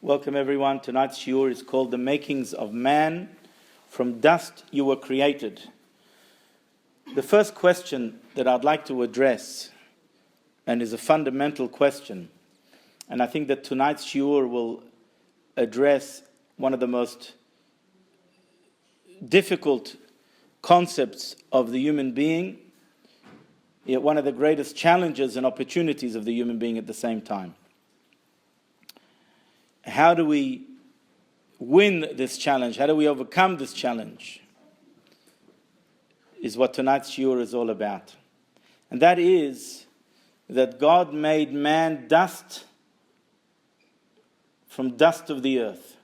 Welcome everyone. Tonight's shiur is called The Makings of Man. From dust you were created. The first question that I'd like to address, and is a fundamental question, and I think that tonight's shiur will address one of the most difficult concepts of the human being, yet one of the greatest challenges and opportunities of the human being at the same time. How do we win this challenge? How do we overcome this challenge? Is what tonight's shiur is all about. And that is that God made man dust from dust of the earth.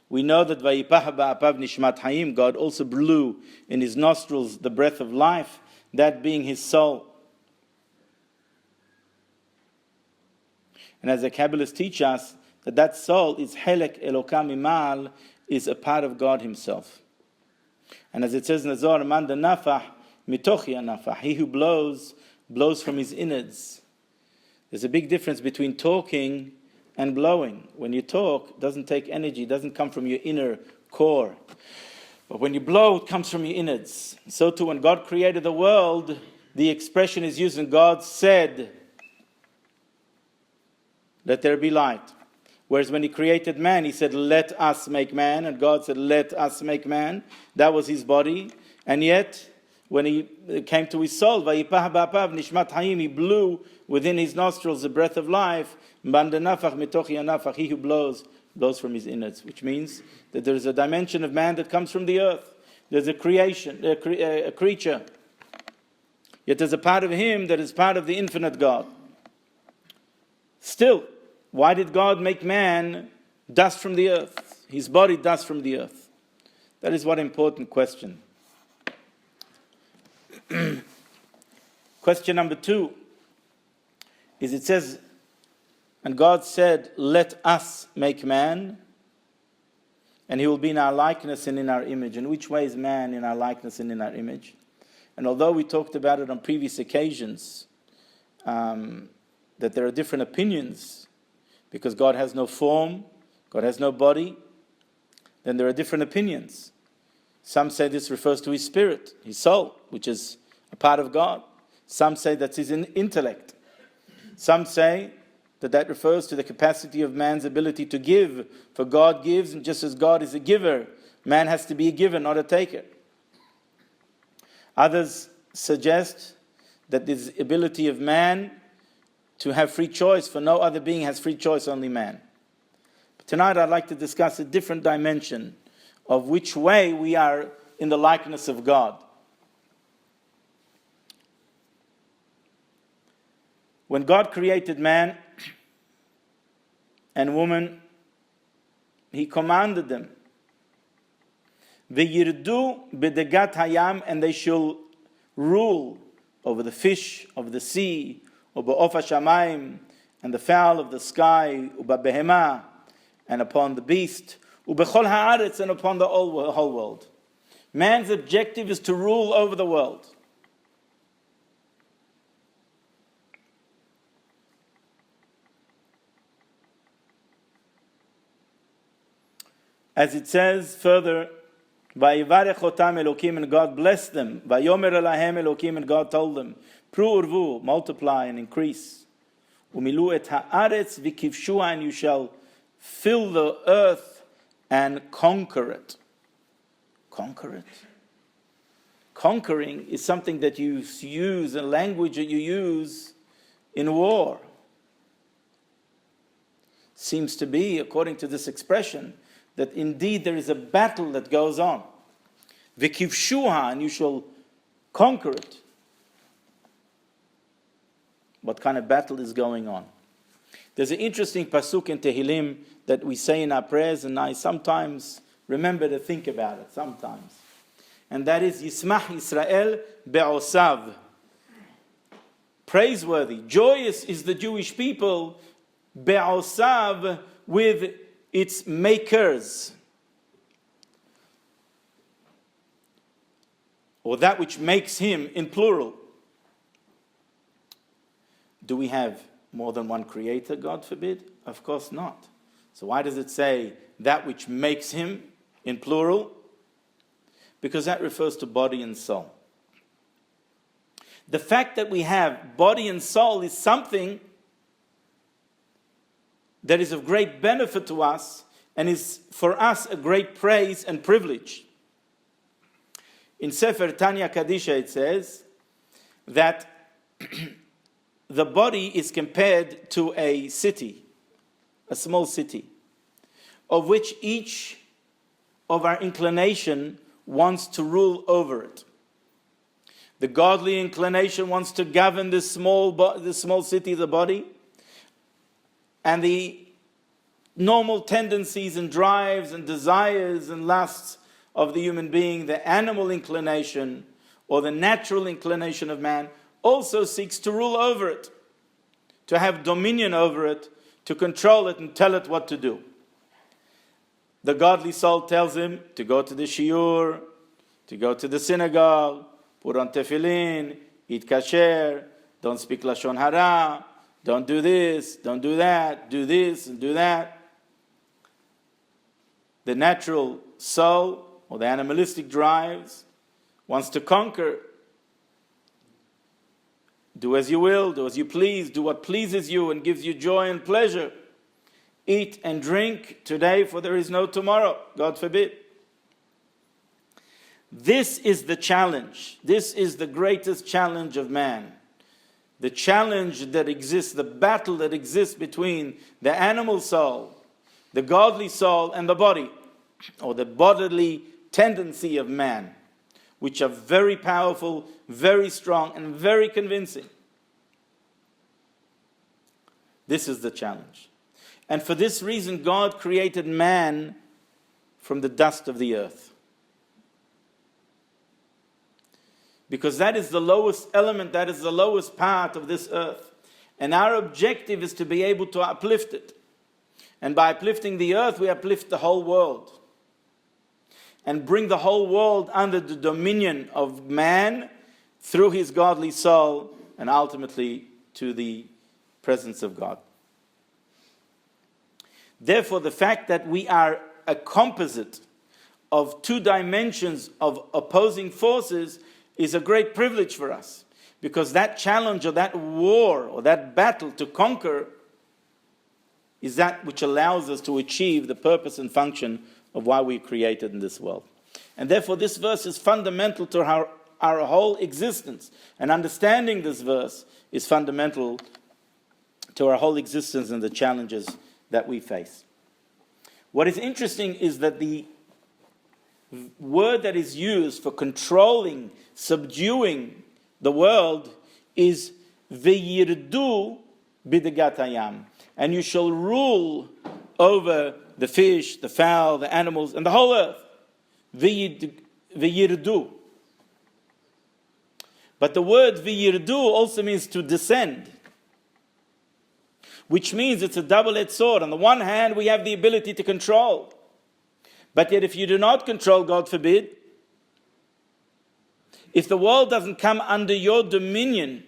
We know that Vayipach ba'apav nishmat hayim, God also blew in his nostrils the breath of life, that being his soul. And as the Kabbalists teach us, that soul is Helek Elokam Imal, is a part of God himself. And as it says in the Zohar, Man da nafach mitochi nafach, he who blows from his innards. There's a big difference between talking and blowing. When you talk, it doesn't take energy, it doesn't come from your inner core. But when you blow, it comes from your innards. So too, when God created the world, the expression is used, and God said, let there be light. Whereas when he created man, he said, let us make man. And God said, let us make man. That was his body. And yet, when he came to his soul, Vayipach ba'apav nishmat hayim, he blew within his nostrils the breath of life. Man da nafach mitochi nafach, he who blows from his innards. Which means that there is a dimension of man that comes from the earth. There's a creation, a creature. Yet there's a part of him that is part of the infinite God. Still, why did God make man dust from the earth? His body dust from the earth. That is one important question. Question number 2 is, it says, and God said, let us make man, and he will be in our likeness and in our image. And which way is man in our likeness and in our image? And although we talked about it on previous occasions, that there are different opinions, because God has no form, God has no body, then there are different opinions. Some say this refers to his spirit, his soul, which is a part of God. Some say that's his intellect. Some say that refers to the capacity of man's ability to give, for God gives, and just as God is a giver, man has to be a giver, not a taker. Others suggest that this ability of man to have free choice, for no other being has free choice, only man. But tonight I'd like to discuss a different dimension of which way we are in the likeness of God. When God created man and woman, he commanded them, V'yirdu b'degat hayam, and they shall rule over the fish of the sea, over of hashamayim, and the fowl of the sky, ubabehema, and upon the beast, ubechol haaretz, and upon the whole world. Man's objective is to rule over the world. As it says further, Vayivarech otam Elokim, and God blessed them. Vayomer elahem Elokim, and God told them, Pru urvu, multiply and increase. Umilu et haaretz v'kivshua, and you shall fill the earth and conquer it. Conquer it. Conquering is something that you use, a language that you use in war. Seems to be, according to this expression, that indeed there is a battle that goes on. V'kivshuha, and you shall conquer it. What kind of battle is going on? There's an interesting pasuk in Tehillim that we say in our prayers, and I sometimes remember to think about it, sometimes. And that is, Yismach Yisrael be'osav. Praiseworthy, joyous is the Jewish people, be'osav, with its makers, or that which makes him, in plural. Do we have more than one creator, God forbid? Of course not. So why does it say that which makes him in plural? Because that refers to body and soul. The fact that we have body and soul is something that is of great benefit to us and is for us a great praise and privilege. In Sefer Tanya Kadisha it says that the body is compared to a city, a small city, of which each of our inclination wants to rule over it. The godly inclination wants to govern this small city, the body, and the normal tendencies and drives and desires and lusts of the human being, the animal inclination or the natural inclination of man, also seeks to rule over it, to have dominion over it, to control it and tell it what to do. The godly soul tells him to go to the shiur, to go to the synagogue, put on tefillin, eat kasher, don't speak lashon hara, don't do this, don't do that, do this and do that. The natural soul, or the animalistic drives, wants to conquer. Do as you will, do as you please, do what pleases you and gives you joy and pleasure. Eat and drink today, for there is no tomorrow, God forbid. This is the challenge. This is the greatest challenge of man. The challenge that exists, the battle that exists between the animal soul, the godly soul, and the body, or the bodily tendency of man, which are very powerful, very strong, and very convincing. This is the challenge. And for this reason, God created man from the dust of the earth. Because that is the lowest element, that is the lowest part of this earth. And our objective is to be able to uplift it. And by uplifting the earth, we uplift the whole world. And bring the whole world under the dominion of man through his godly soul and ultimately to the presence of God. Therefore, the fact that we are a composite of two dimensions of opposing forces is a great privilege for us. Because that challenge or that war or that battle to conquer is that which allows us to achieve the purpose and function of why we created in this world. And therefore this verse is fundamental to our whole existence. And understanding this verse is fundamental to our whole existence and the challenges that we face. What is interesting is that the word that is used for controlling, subduing the world is v'yirdu b'degat hayam. And you shall rule over the fish, the fowl, the animals, and the whole earth. V'yirdu. But the word v'yirdu also means to descend, which means it's a double-edged sword. On the one hand, we have the ability to control. But yet if you do not control, God forbid, if the world doesn't come under your dominion,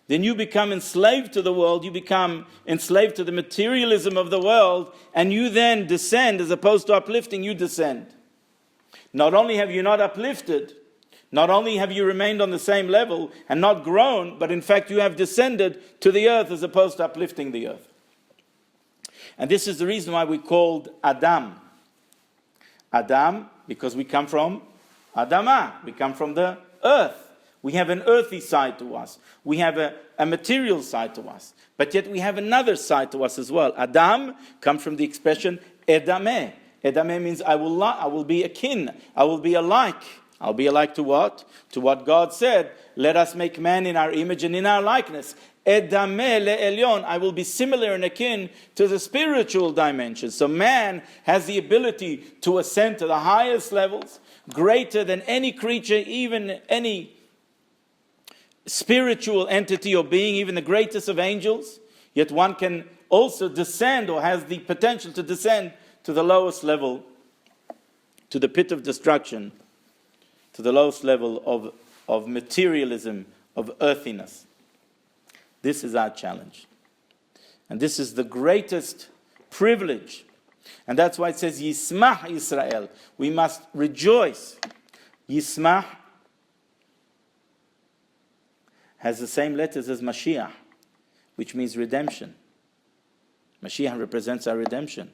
then you become enslaved to the world, you become enslaved to the materialism of the world, and you then descend, as opposed to uplifting, you descend. Not only have you not uplifted, not only have you remained on the same level and not grown, but in fact you have descended to the earth as opposed to uplifting the earth. And this is the reason why we called Adam. Adam, because we come from Adamah, we come from the earth. We have an earthy side to us. We have a material side to us. But yet we have another side to us as well. Adam comes from the expression Edameh. Edameh means I will be akin. I will be alike. I'll be alike to what? To what God said. Let us make man in our image and in our likeness. Edameh le'elyon. I will be similar and akin to the spiritual dimension. So man has the ability to ascend to the highest levels, greater than any creature, even any spiritual entity or being, even the greatest of angels. Yet one can also descend, or has the potential to descend to the lowest level, to the pit of destruction, to the lowest level of materialism, of earthiness. This is our challenge. And this is the greatest privilege. And that's why it says, Yismach Israel. We must rejoice. Yismach has the same letters as Mashiach, which means redemption. Mashiach represents our redemption.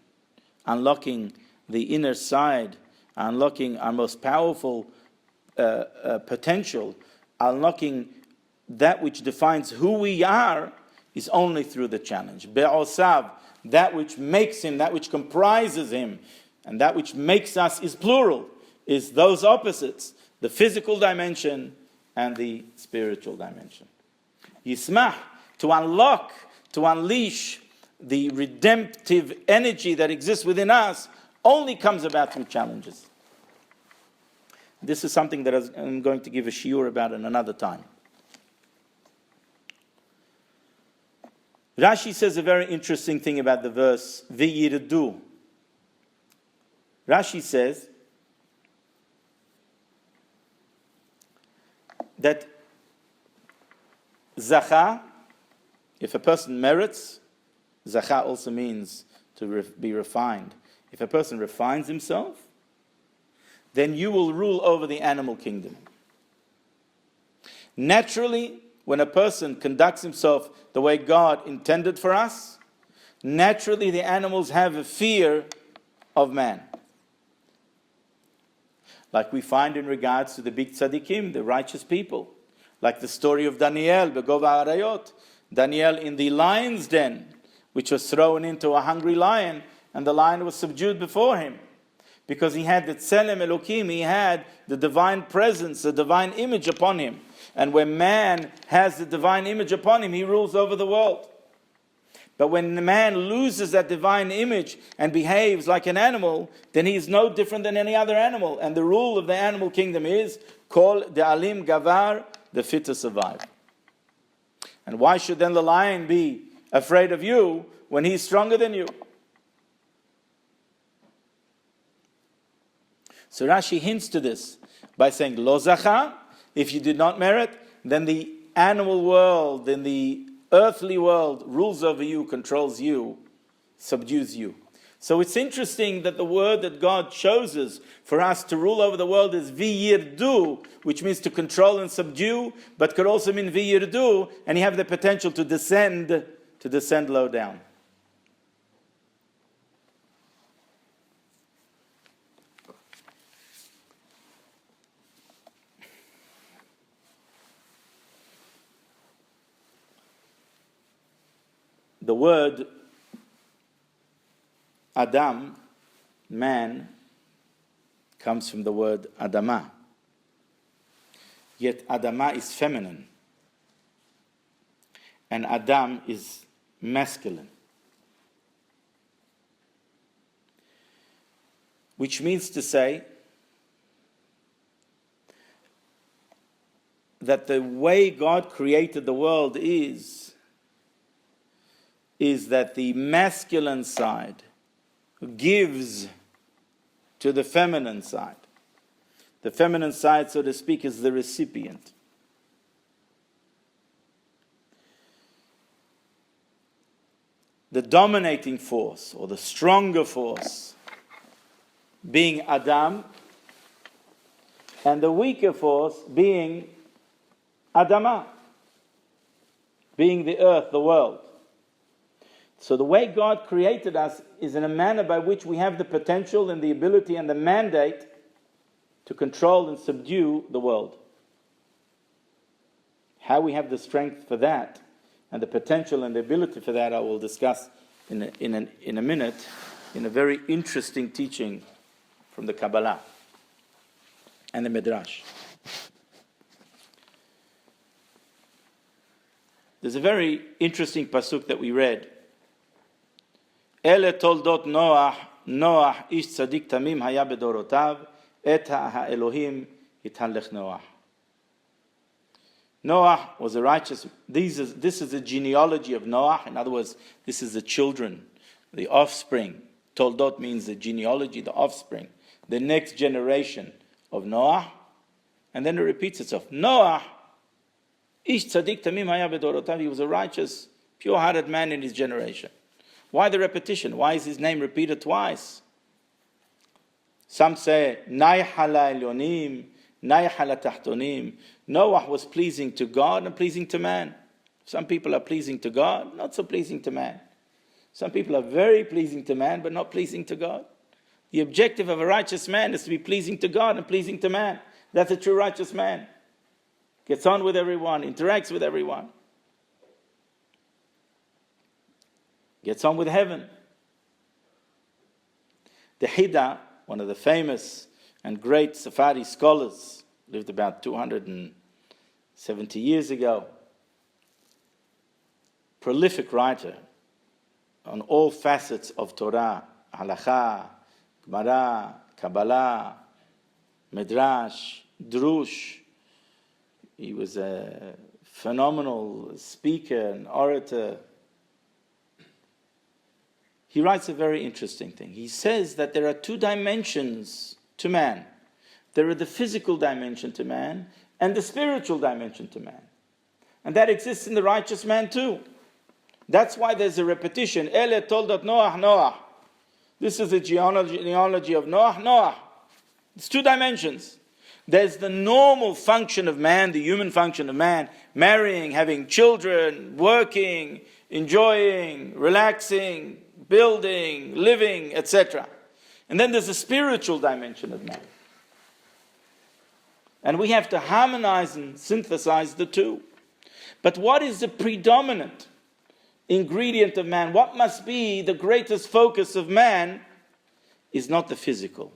Unlocking the inner side, unlocking our most powerful potential, unlocking that which defines who we are, is only through the challenge. Be'osav, that which makes him, that which comprises him, and that which makes us is plural, is those opposites, the physical dimension and the spiritual dimension. Yismach, to unlock, to unleash the redemptive energy that exists within us, only comes about through challenges. This is something that I'm going to give a shiur about in another time. Rashi says a very interesting thing about the verse, V'yirdu. Rashi says that Zacha, if a person merits, Zacha also means to be refined. If a person refines himself, then you will rule over the animal kingdom. Naturally, when a person conducts himself the way God intended for us, naturally the animals have a fear of man. Like we find in regards to the big tzaddikim, the righteous people. Like the story of Daniel, Begova Arayot. Daniel in the lion's den, which was thrown into a hungry lion, and the lion was subdued before him. Because he had the Tselem Elokim, he had the divine presence, the divine image upon him. And when man has the divine image upon him, he rules over the world. But when the man loses that divine image and behaves like an animal, then he is no different than any other animal. And the rule of the animal kingdom is, Kol de'alim gavar, the fit to survive. And why should then the lion be afraid of you when he's stronger than you? So Rashi hints to this by saying, Lo zacha, if you did not merit, then the animal world, then the earthly world rules over you, controls you, subdues you. So it's interesting that the word that God chooses for us to rule over the world is v'yirdu, which means to control and subdue, but could also mean v'yirdu, and you have the potential to descend low down. The word Adam, man, comes from the word Adama. Yet Adama is feminine. And Adam is masculine. Which means to say that the way God created the world is that the masculine side gives to the feminine side. The feminine side, so to speak, is the recipient. The dominating force, or the stronger force, being Adam, and the weaker force being Adama, being the earth, the world. So the way God created us is in a manner by which we have the potential and the ability and the mandate to control and subdue the world. How we have the strength for that and the potential and the ability for that I will discuss in a minute in a very interesting teaching from the Kabbalah and the Midrash. There's a very interesting pasuk that we read. Ele toldot Noach, Noach ish tzadik tamim haya bedorotav, et ha'elohim hitalech Noach. Noach was a righteous. This is the genealogy of Noach. In other words, this is the children, the offspring. Toldot means the genealogy, the offspring, the next generation of Noach. And then it repeats itself. Noach ish tzadik tamim haya bedorotav. He was a righteous Pure-hearted man in his generation. Why the repetition? Why is his name repeated twice? Some say, Naiha la elyonim, Naiha la tahtonim. Noah was pleasing to God and pleasing to man. Some people are pleasing to God, not so pleasing to man. Some people are very pleasing to man, but not pleasing to God. The objective of a righteous man is to be pleasing to God and pleasing to man. That's a true righteous man. Gets on with everyone, interacts with everyone. Gets on with heaven. The Hida, one of the famous and great Sephardi scholars, lived about 270 years ago. Prolific writer on all facets of Torah, Halakha, Gemara, Kabbalah, Midrash, Drush. He was a phenomenal speaker and orator. He writes a very interesting thing. He says that there are two dimensions to man. There are the physical dimension to man and the spiritual dimension to man. And that exists in the righteous man too. That's why there's a repetition. Ele toldot Noah, Noah. This is the genealogy of Noah, Noah. It's two dimensions. There's the normal function of man, the human function of man, marrying, having children, working, enjoying, relaxing, building, living, etc. And then there's a spiritual dimension of man. And we have to harmonize and synthesize the two. But what is the predominant ingredient of man? What must be the greatest focus of man is not the physical,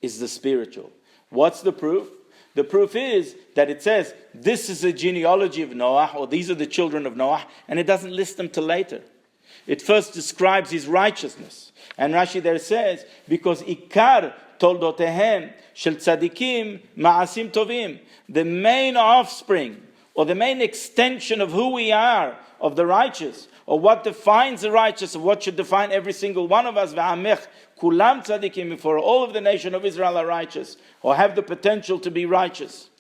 is the spiritual. What's the proof? The proof is that it says, this is the genealogy of Noah, or these are the children of Noah, and it doesn't list them till later. It first describes his righteousness. And Rashi there says, because Ikar toldotehem shel tzadikim ma'asim tovim, the main offspring, or the main extension of who we are, of the righteous, or what defines the righteous, or what should define every single one of us, v'amech kulam tzadikim, for all of the nation of Israel are righteous, or have the potential to be righteous,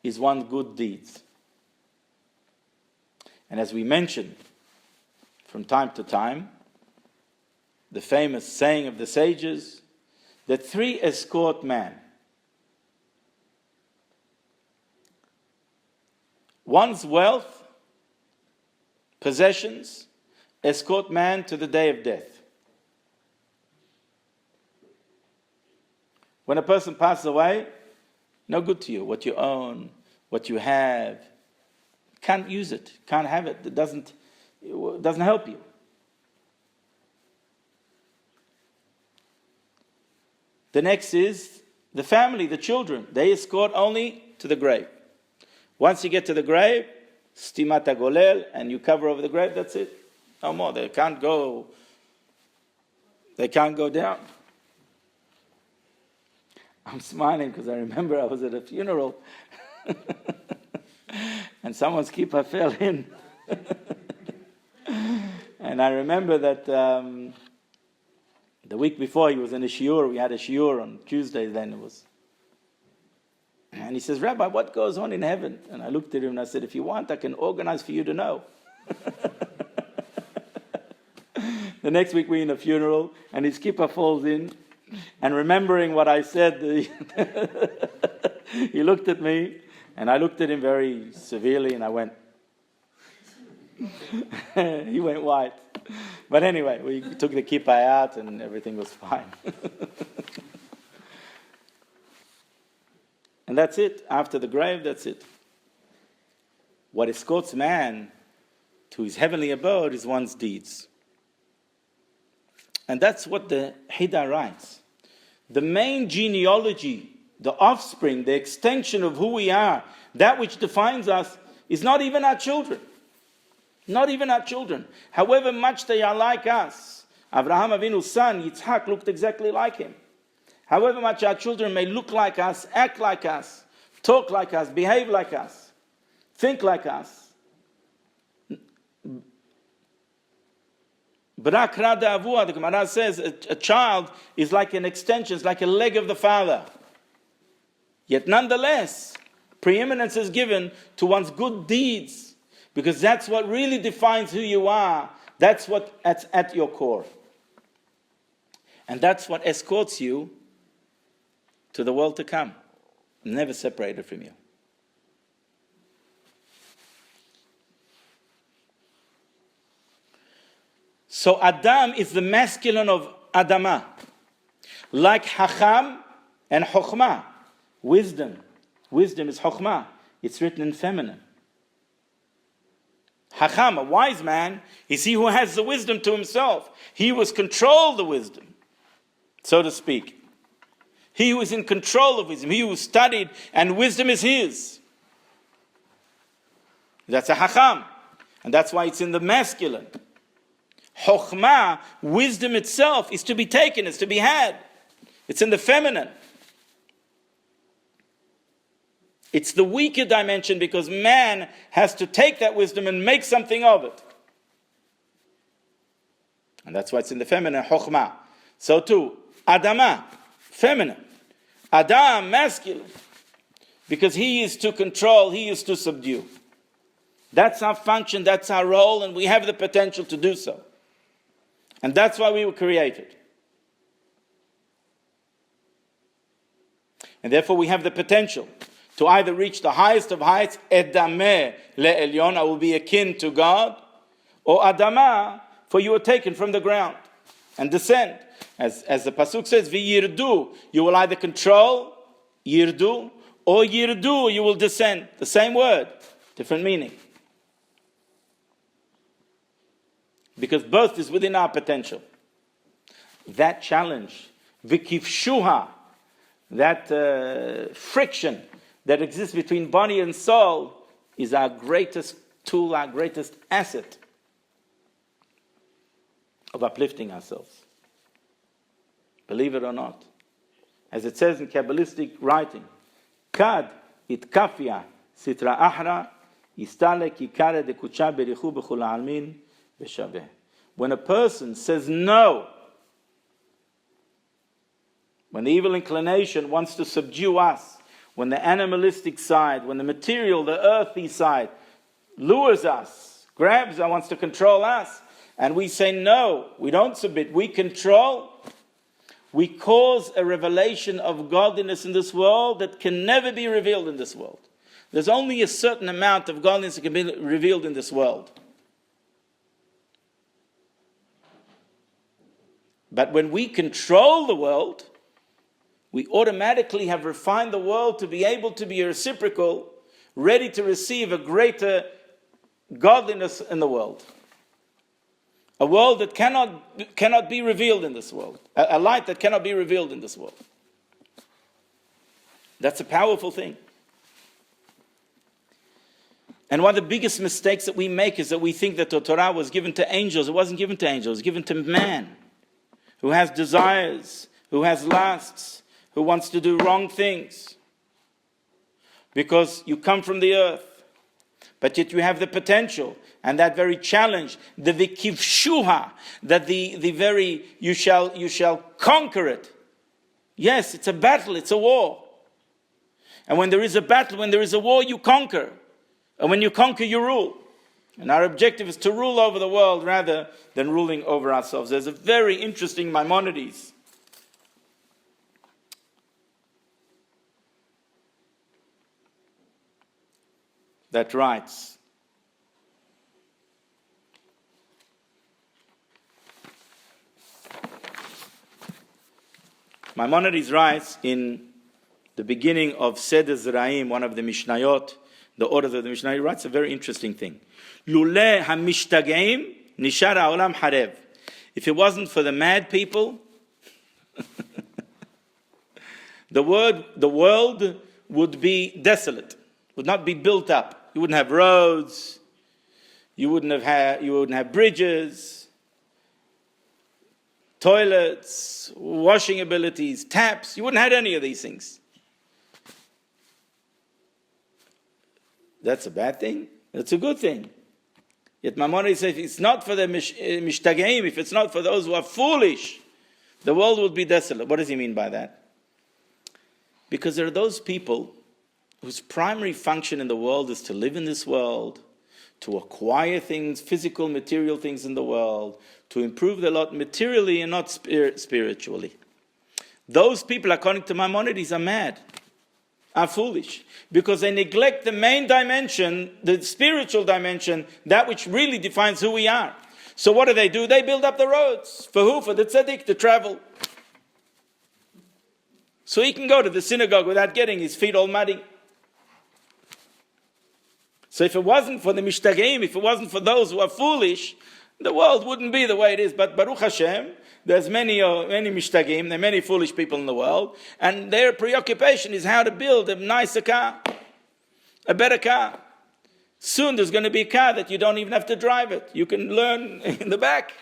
is one's good deeds. And as we mentioned from time to time, the famous saying of the sages, that three escort man. One's wealth, possessions, escort man to the day of death. When a person passes away, no good to you. What you own, what you have, can't use it, can't have it. It doesn't help you. The next is the family, the children. They escort only to the grave. Once you get to the grave, stimat golel, and you cover over the grave, that's it. No more. They can't go down. I'm smiling because I remember I was at a funeral and someone's kippah fell in. And I remember that the week before he was in a shiur. We had a shiur on Tuesday then it was. And he says, Rabbi, what goes on in heaven? And I looked at him and I said, if you want, I can organize for you to know. The next week we're in a funeral and his kippah falls in. And remembering what I said, he looked at me and I looked at him very severely and I went, he went white. But anyway, we took the kippah out and everything was fine. And that's it. After the grave, that's it. What escorts man to his heavenly abode is one's deeds. And that's what the Hida writes. The main genealogy, the offspring, the extension of who we are, that which defines us, is not even our children. Not even our children. However much they are like us. Abraham Avinu's son, Yitzhak, looked exactly like him. However much our children may look like us, act like us, talk like us, behave like us, think like us. Brak Rada Avua, the Gemara says, a child is like an extension, it's like a leg of the father. Yet nonetheless, preeminence is given to one's good deeds, Because that's what really defines who you are. That's what's at your core. And that's what escorts you to the world to come. Never separated from you. So Adam is the masculine of Adamah. Like Hacham and Chokhmah. Wisdom. Wisdom is Chokhmah. It's written in feminine. Hacham, a wise man, is he who has the wisdom to himself. He who has controlled the wisdom, so to speak. He who is in control of wisdom. He who studied and wisdom is his. That's a Hacham. And that's why it's in the masculine. Chokhmah, wisdom itself, is to be taken, is to be had. It's in the feminine. It's the weaker dimension because man has to take that wisdom and make something of it. And that's why it's in the feminine, Chokhmah. So too, Adamah, feminine. Adam, masculine. Because he is to control, he is to subdue. That's our function, that's our role, and we have the potential to do so. And that's why we were created. And therefore we have the potential to either reach the highest of heights, Edameh le'elyon, I will be akin to God, or Adamah, for you are taken from the ground and descend. As the Pasuk says, V'yirdu, you will either control, yirdu, or yirdu, you will descend. The same word, different meaning. Because both is within our potential. That challenge, V'kifshuha, that friction that exists between body and soul is our greatest tool, our greatest asset of uplifting ourselves. Believe it or not. As it says in Kabbalistic writing, Kad itkafia sitra ahra istale kikare de kucha berichu b'chul ha'almin b'shaveh. When a person says no, when the evil inclination wants to subdue us, when the animalistic side, when the material, the earthy side lures us, grabs us, wants to control us, and we say no, we don't submit, we control, we cause a revelation of godliness in this world that can never be revealed in this world. There's only a certain amount of godliness that can be revealed in this world. But when we control the world, we automatically have refined the world to be able to be reciprocal, ready to receive a greater godliness in the world. A world that cannot be revealed in this world. A light that cannot be revealed in this world. That's a powerful thing. And one of the biggest mistakes that we make is that we think that the Torah was given to angels. It wasn't given to angels. It was given to man who has desires, who has lusts, who wants to do wrong things. Because you come from the earth, but yet you have the potential and that very challenge, the vikivshuha, that the very you shall conquer it. Yes, it's a battle, it's a war. And when there is a battle, when there is a war, you conquer. And when you conquer, you rule. And our objective is to rule over the world rather than ruling over ourselves. There's a very interesting Maimonides that writes, Maimonides writes in the beginning of Seder Zeraim, one of the Mishnayot, the orders of the Mishnah, he writes a very interesting thing. Luleh ha-mishtagaim nishar ha'olam harev. If it wasn't for the mad people, the world would be desolate, would not be built up. You wouldn't have roads, you wouldn't have bridges, toilets, washing abilities, taps. You wouldn't have any of these things. That's a bad thing. That's a good thing. Yet Maimonides says, if it's not for the mishtagaim, if it's not for those who are foolish, the world would be desolate. What does he mean by that? Because there are those people whose primary function in the world is to live in this world, to acquire things, physical, material things in the world, to improve their lot materially and not spiritually. Those people, according to Maimonides, are mad, are foolish, because they neglect the main dimension, the spiritual dimension, that which really defines who we are. So what do? They build up the roads. For who? For the tzaddik to travel. So he can go to the synagogue without getting his feet all muddy. So if it wasn't for the mishtagim, if it wasn't for those who are foolish, the world wouldn't be the way it is. But Baruch Hashem, there's many mishtagim, there are many foolish people in the world, and their preoccupation is how to build a nicer car, a better car. Soon there's going to be a car that you don't even have to drive it. You can learn in the back.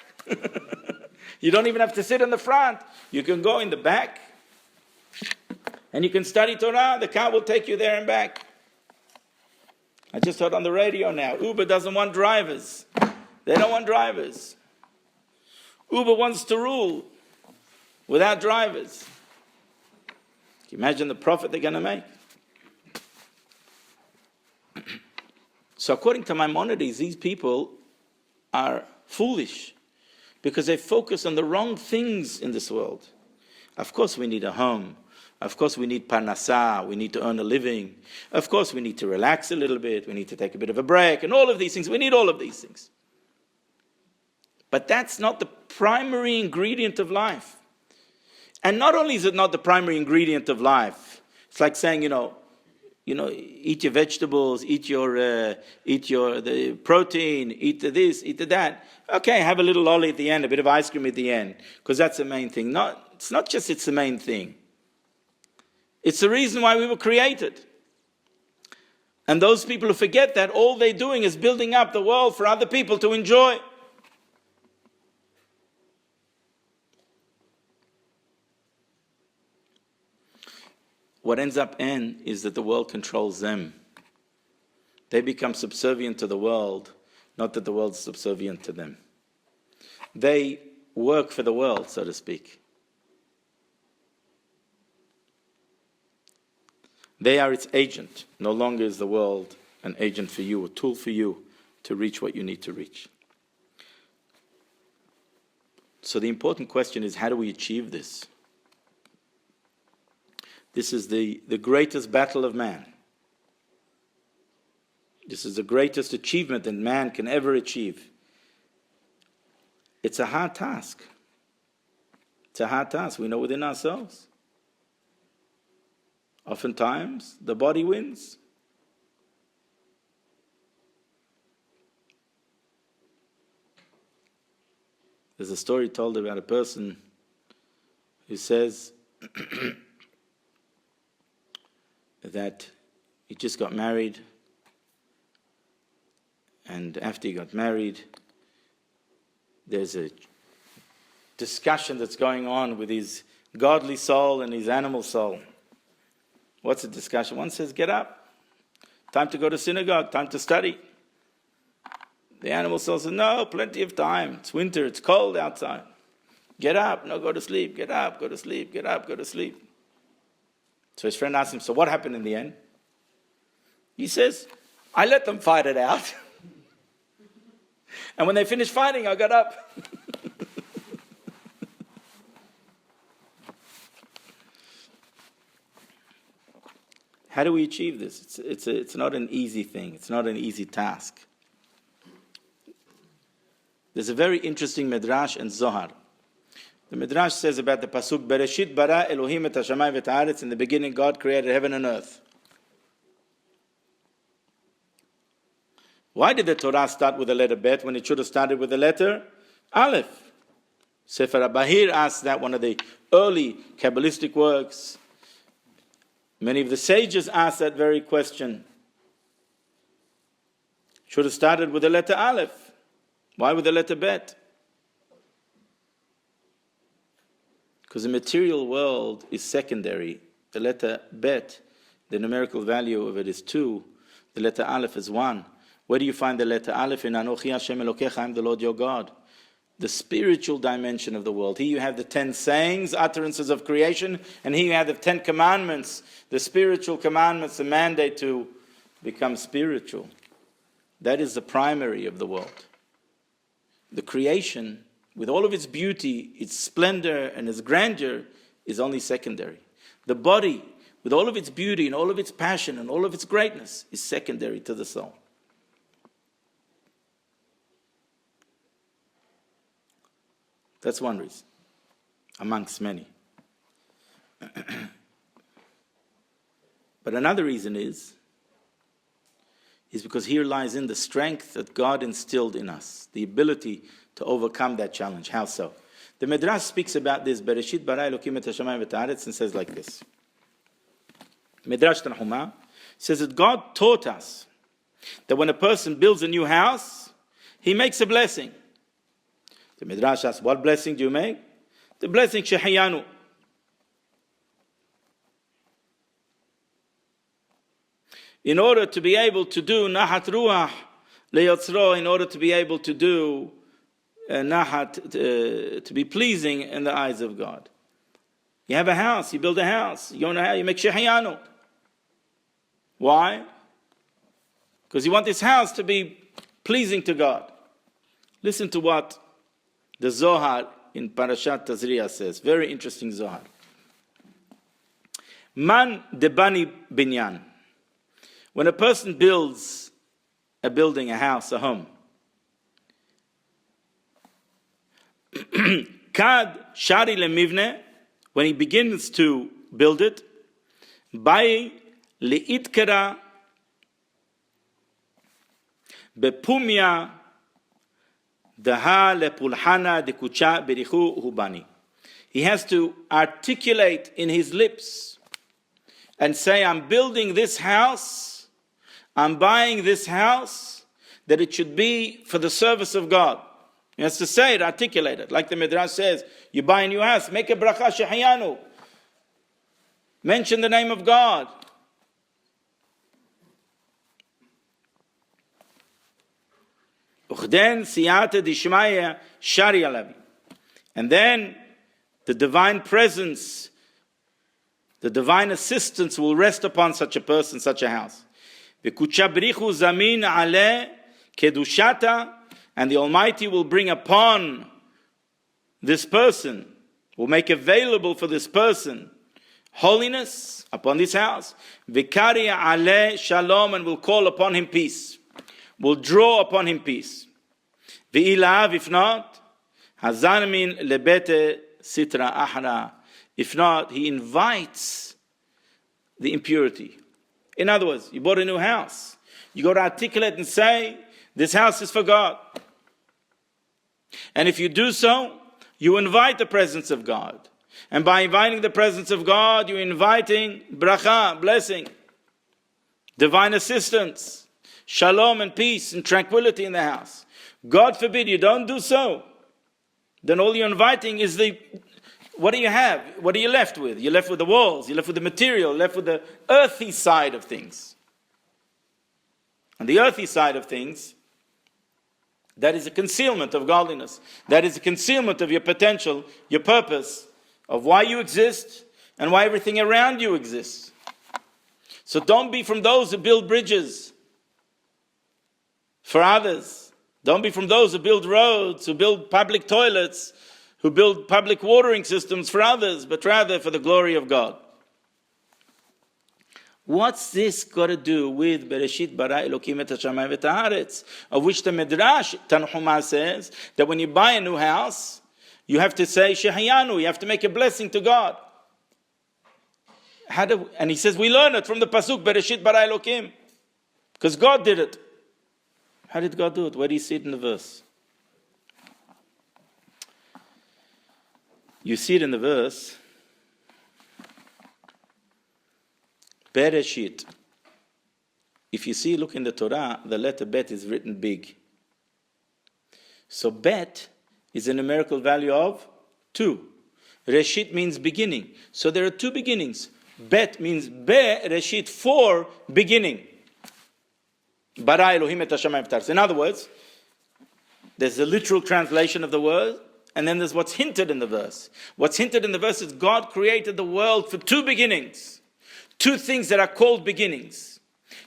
You don't even have to sit in the front. You can go in the back and you can study Torah. The car will take you there and back. I just heard on the radio now, Uber doesn't want drivers. They don't want drivers. Uber wants to rule without drivers. Can you imagine the profit they're going to make? So according to Maimonides, these people are foolish because they focus on the wrong things in this world. Of course we need a home. Of course we need parnasah. We need to earn a living. Of course we need to relax a little bit. We need to take a bit of a break and all of these things. We need all of these things. But that's not the primary ingredient of life. And not only is it not the primary ingredient of life, it's like saying, eat your vegetables, eat the protein, eat this, eat that. Okay, have a little lolly at the end, a bit of ice cream at the end, because that's the main thing. It's not just it's the main thing. It's the reason why we were created. And those people who forget that, all they're doing is building up the world for other people to enjoy. What ends up is that the world controls them. They become subservient to the world, not that the world's subservient to them. They work for the world, so to speak. They are its agent. No longer is the world an agent for you, a tool for you to reach what you need to reach. So the important question is, how do we achieve this? This is the greatest battle of man. This is the greatest achievement that man can ever achieve. It's a hard task. It's a hard task. We know within ourselves. Oftentimes, the body wins. There's a story told about a person who says that he just got married, and after he got married, there's a discussion that's going on with his godly soul and his animal soul. What's the discussion? One says, get up. Time to go to synagogue, time to study. The animal soul says, no, plenty of time. It's winter, it's cold outside. Get up, no, go to sleep. Get up, go to sleep. Get up, go to sleep. So his friend asked him, so what happened in the end? He says, I let them fight it out. And when they finished fighting, I got up. How do we achieve this? It's not an easy thing. It's not an easy task. There's a very interesting Midrash in Zohar. The Midrash says about the Pasuk, Bereshit bara Elohim et hashamayim v'et haaretz. In the beginning, God created heaven and earth. Why did the Torah start with the letter Bet when it should have started with the letter Aleph? Sefer HaBahir asks that, one of the early Kabbalistic works. Many of the sages ask that very question. Should have started with the letter Aleph. Why with the letter Bet? Because the material world is secondary. The letter Bet, the numerical value of it is 2. The letter Aleph is 1. Where do you find the letter Aleph? In Anochi Hashem Elokecha, I am the Lord your God. The spiritual dimension of the world. Here you have the 10 sayings, utterances of creation, and here you have the 10 commandments, the spiritual commandments, the mandate to become spiritual. that is the primary of the world. The creation, with all of its beauty, its splendor, and its grandeur, is only secondary. The body, with all of its beauty and all of its passion and all of its greatness, is secondary to the soul. That's one reason, amongst many. But another reason is because here lies in the strength that God instilled in us, the ability to overcome that challenge. How so? The Midrash speaks about this, Bereshit bara Elokim et hashamayim v'et haaretz, and says like this. Midrash Tanhuma says that God taught us that when a person builds a new house, he makes a blessing. The Midrash asks, what blessing do you make? The blessing Shehayanu. In order to be able to do Nahat Ruach Leyotzro, in order to be able to do Nahat, to be pleasing in the eyes of God. You have a house, you build a house, you own a house, you make Shehayanu. Why? Because you want this house to be pleasing to God. Listen to what the Zohar in Parashat Tazriah says. Very interesting Zohar. Man debani binyan. When a person builds a building, a house, a home, kad shari lemivne, when he begins to build it, by leitkara bepumya daha lepulhana dekucha berichu hubani. He has to articulate in his lips and say, I'm building this house, I'm buying this house, that it should be for the service of God. He has to say it, articulate it. Like the Midrash says, you buy a new house, make a bracha shehayanu. Mention the name of God. And then the divine presence, the divine assistance will rest upon such a person, such a house. And the Almighty will bring upon this person, will make available for this person holiness upon this house. Vikaria ale shalom, and will call upon him peace, will draw upon him peace. V'ilav, if not, hazarmin lebete sitra ahra. If not, he invites the impurity. In other words, you bought a new house. You got to articulate and say, this house is for God. And if you do so, you invite the presence of God. And by inviting the presence of God, you're inviting bracha, blessing, divine assistance, shalom and peace and tranquility in the house. God forbid you don't do so. Then all you're inviting is what do you have? What are you left with? You're left with the walls, you're left with the material, you're left with the earthy side of things. And the earthy side of things, that is a concealment of godliness. That is a concealment of your potential, your purpose, of why you exist and why everything around you exists. So don't be from those who build bridges for others. Don't be from those who build roads, who build public toilets, who build public watering systems for others, but rather for the glory of God. What's this got to do with Bereshit bara Elokim et hashamayim v'et haaretz, of which the Midrash Tanhuma says that when you buy a new house, you have to say Shehayanu, you have to make a blessing to God. And he says we learn it from the pasuk Bereshit bara Elokim, because God did it. How did God do it? Where do you see it in the verse? You see it in the verse, Bereshit. If you see, look in the Torah, the letter Bet is written big. So Bet is a numerical value of 2. Reshit means beginning. So there are 2 beginnings. Bet means Reshit, for beginning. Bara Elohim et hashamayim v'et haaretz. In other words, there's a literal translation of the word, and then there's what's hinted in the verse. What's hinted in the verse is God created the world for 2 beginnings. 2 things that are called beginnings.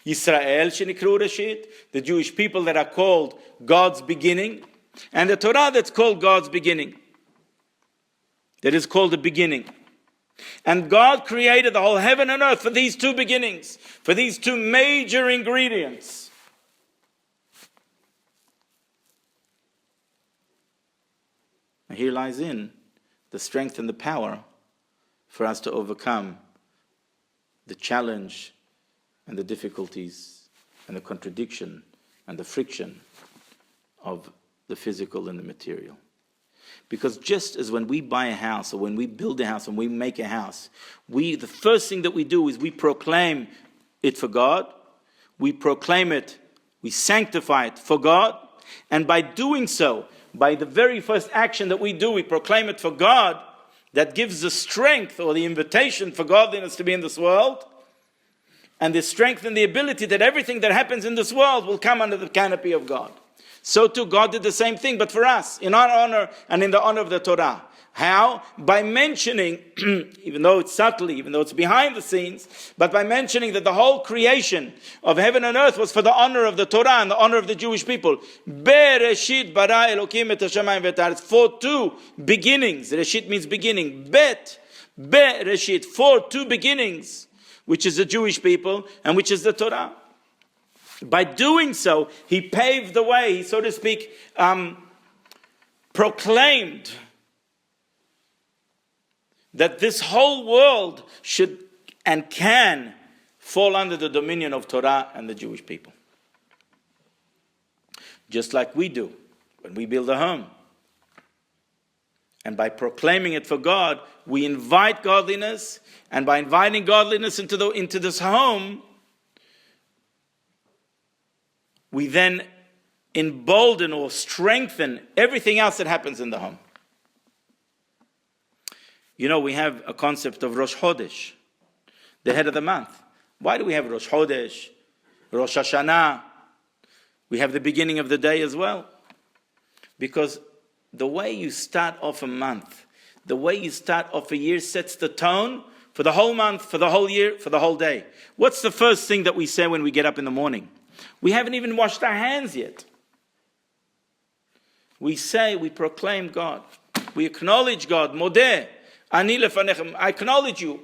Yisrael shenikru Reshit, the Jewish people that are called God's beginning, and the Torah that's called God's beginning. That is called the beginning. And God created the whole heaven and earth for these two beginnings, for these two major ingredients. And here lies in the strength and the power for us to overcome the challenge and the difficulties and the contradiction and the friction of the physical and the material. Because just as when we buy a house or when we build a house and we make a house, the first thing that we do is we proclaim it for God, we proclaim it, we sanctify it for God, and by doing so, by the very first action that we do, we proclaim it for God, that gives the strength or the invitation for godliness to be in this world, and the strength and the ability that everything that happens in this world will come under the canopy of God. So too, God did the same thing, but for us, in our honor and in the honor of the Torah. How? By mentioning, even though it's subtly, even though it's behind the scenes, but by mentioning that the whole creation of heaven and earth was for the honor of the Torah and the honor of the Jewish people. Bereshit bara Elokim et hashamayim v'et haaretz. For two beginnings. Reshit means beginning. Bereshit, for two beginnings, which is the Jewish people and which is the Torah. By doing so, he paved the way, he, so to speak, proclaimed that this whole world should and can fall under the dominion of Torah and the Jewish people. Just like we do when we build a home. And by proclaiming it for God, we invite godliness, and by inviting godliness into this home, we then embolden or strengthen everything else that happens in the home. You know, we have a concept of Rosh Chodesh, the head of the month. Why do we have Rosh Chodesh, Rosh Hashanah? We have the beginning of the day as well. Because the way you start off a month, the way you start off a year sets the tone for the whole month, for the whole year, for the whole day. What's the first thing that we say when we get up in the morning? We haven't even washed our hands yet. We say, we proclaim God. We acknowledge God. Modeh, ani lefanechem. I acknowledge you.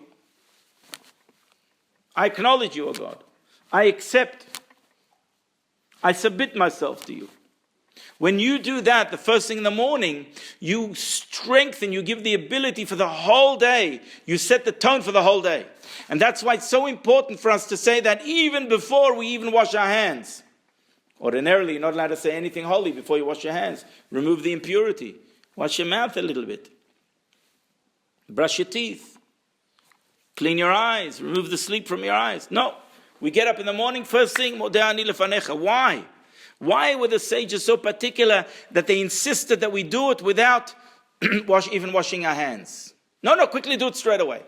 I acknowledge you, O God. I accept. I submit myself to you. When you do that, the first thing in the morning, you strengthen, you give the ability for the whole day. You set the tone for the whole day. And that's why it's so important for us to say that even before we even wash our hands. Ordinarily, you're not allowed to say anything holy before you wash your hands. Remove the impurity. Wash your mouth a little bit. Brush your teeth. Clean your eyes. Remove the sleep from your eyes. No. We get up in the morning, first thing, Modeh ani lefanecha. Why? Why were the sages so particular that they insisted that we do it without even washing our hands? No, quickly do it straight away.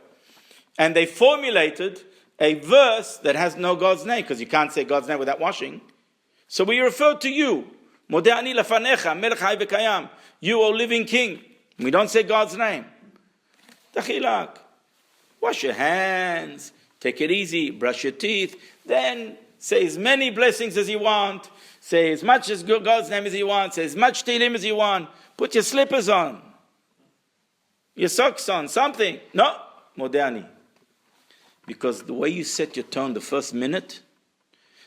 And they formulated a verse that has no God's name, because you can't say God's name without washing. So we refer to you, Modeh ani lefanecha, melech hai v'kayam, you, O living king. We don't say God's name. Tachilak. Wash your hands, take it easy, brush your teeth, then say as many blessings as you want. Say as much as God's name as you want. Say as much Tehillim as you want. Put your slippers on. Your socks on. Something. No. Modeh ani. Because the way you set your tone the first minute,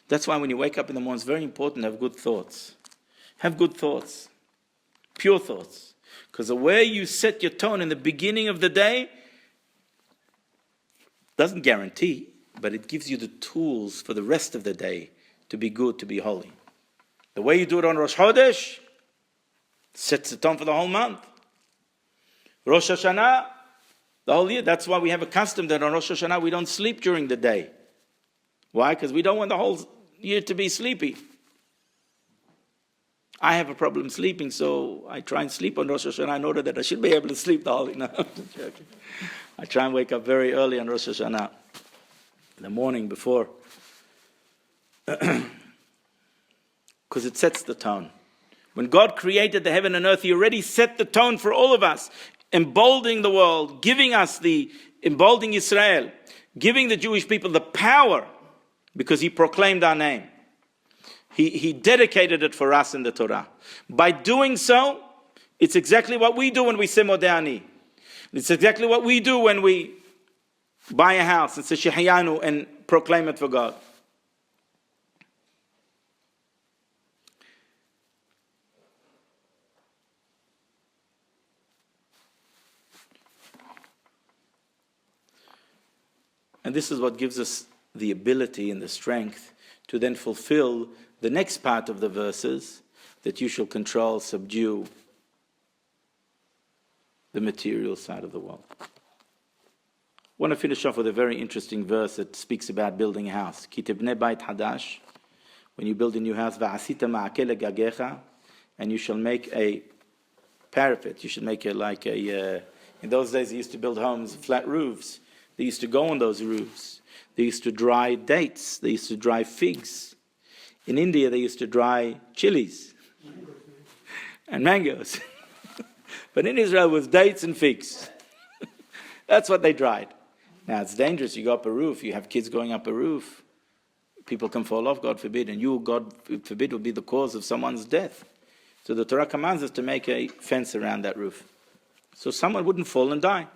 that's why when you wake up in the morning, it's very important to have good thoughts. Have good thoughts. Pure thoughts. Because the way you set your tone in the beginning of the day doesn't guarantee, but it gives you the tools for the rest of the day to be good, to be holy. The way you do it on Rosh Chodesh sets the tone for the whole month. Rosh Hashanah, the whole year. That's why we have a custom that on Rosh Hashanah we don't sleep during the day. Why? Because we don't want the whole year to be sleepy. I have a problem sleeping, so I try and sleep on Rosh Hashanah in order that I should be able to sleep the whole night. I try and wake up very early on Rosh Hashanah, in the morning before. Because it sets the tone. When God created the heaven and earth, He already set the tone for all of us, emboldening the world, emboldening Israel, giving the Jewish people the power because he proclaimed our name. He dedicated it for us in the Torah. By doing so, it's exactly what we do when we say Modeh Ani. It's exactly what we do when we buy a house and say Shehayanu and proclaim it for God. And this is what gives us the ability and the strength to then fulfill the next part of the verses, that you shall control, subdue the material side of the world. I want to finish off with a very interesting verse that speaks about building a house. Ki tibnei bait hadash, when you build a new house, va'asita ma'akeh legagecha, and you shall make a parapet. You should make it like a. In those days, they used to build homes, flat roofs. They used to go on those roofs. They used to dry dates. They used to dry figs. In India, they used to dry chilies and mangoes. But in Israel, it was dates and figs. That's what they dried. Now, it's dangerous. You go up a roof. You have kids going up a roof. People can fall off, God forbid. And you, God forbid, will be the cause of someone's death. So the Torah commands us to make a fence around that roof, so someone wouldn't fall and die.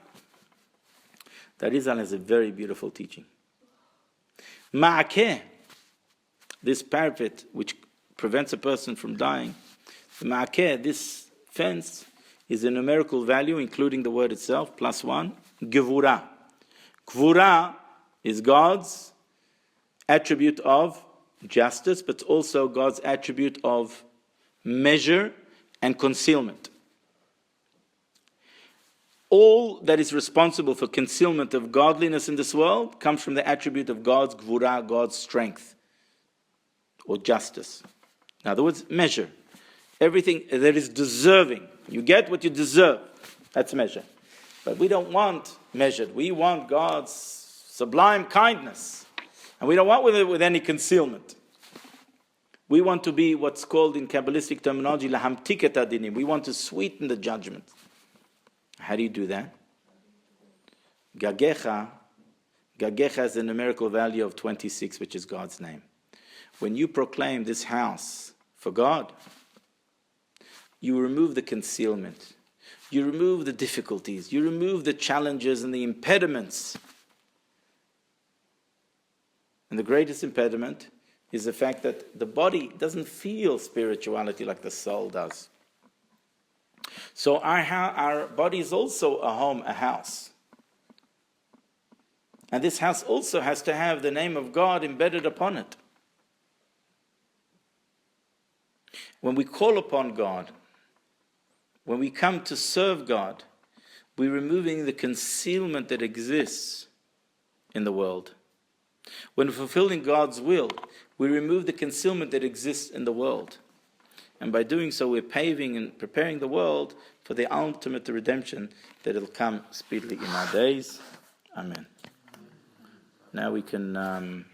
That Arizal has a very beautiful teaching. Ma'akeh, this parapet which prevents a person from dying, the ma'akeh, this fence, is a numerical value, including the word itself, +1, gevura. Gevura is God's attribute of justice, but also God's attribute of measure and concealment. All that is responsible for concealment of godliness in this world comes from the attribute of God's gvura, God's strength, or justice. In other words, measure. Everything that is deserving. You get what you deserve. That's measure. But we don't want measured. We want God's sublime kindness. And we don't want with any concealment. We want to be what's called in Kabbalistic terminology, lahamtiket adinim. We want to sweeten the judgment. How do you do that? Gagecha has a numerical value of 26, which is God's name. When you proclaim this house for God, you remove the concealment. You remove the difficulties. You remove the challenges and the impediments. And the greatest impediment is the fact that the body doesn't feel spirituality like the soul does. So our body is also a home, a house. And this house also has to have the name of God embedded upon it. When we call upon God, when we come to serve God, we're removing the concealment that exists in the world. When we're fulfilling God's will, we remove the concealment that exists in the world. And by doing so, we're paving and preparing the world for the ultimate redemption that will come speedily in our days. Amen. Now we can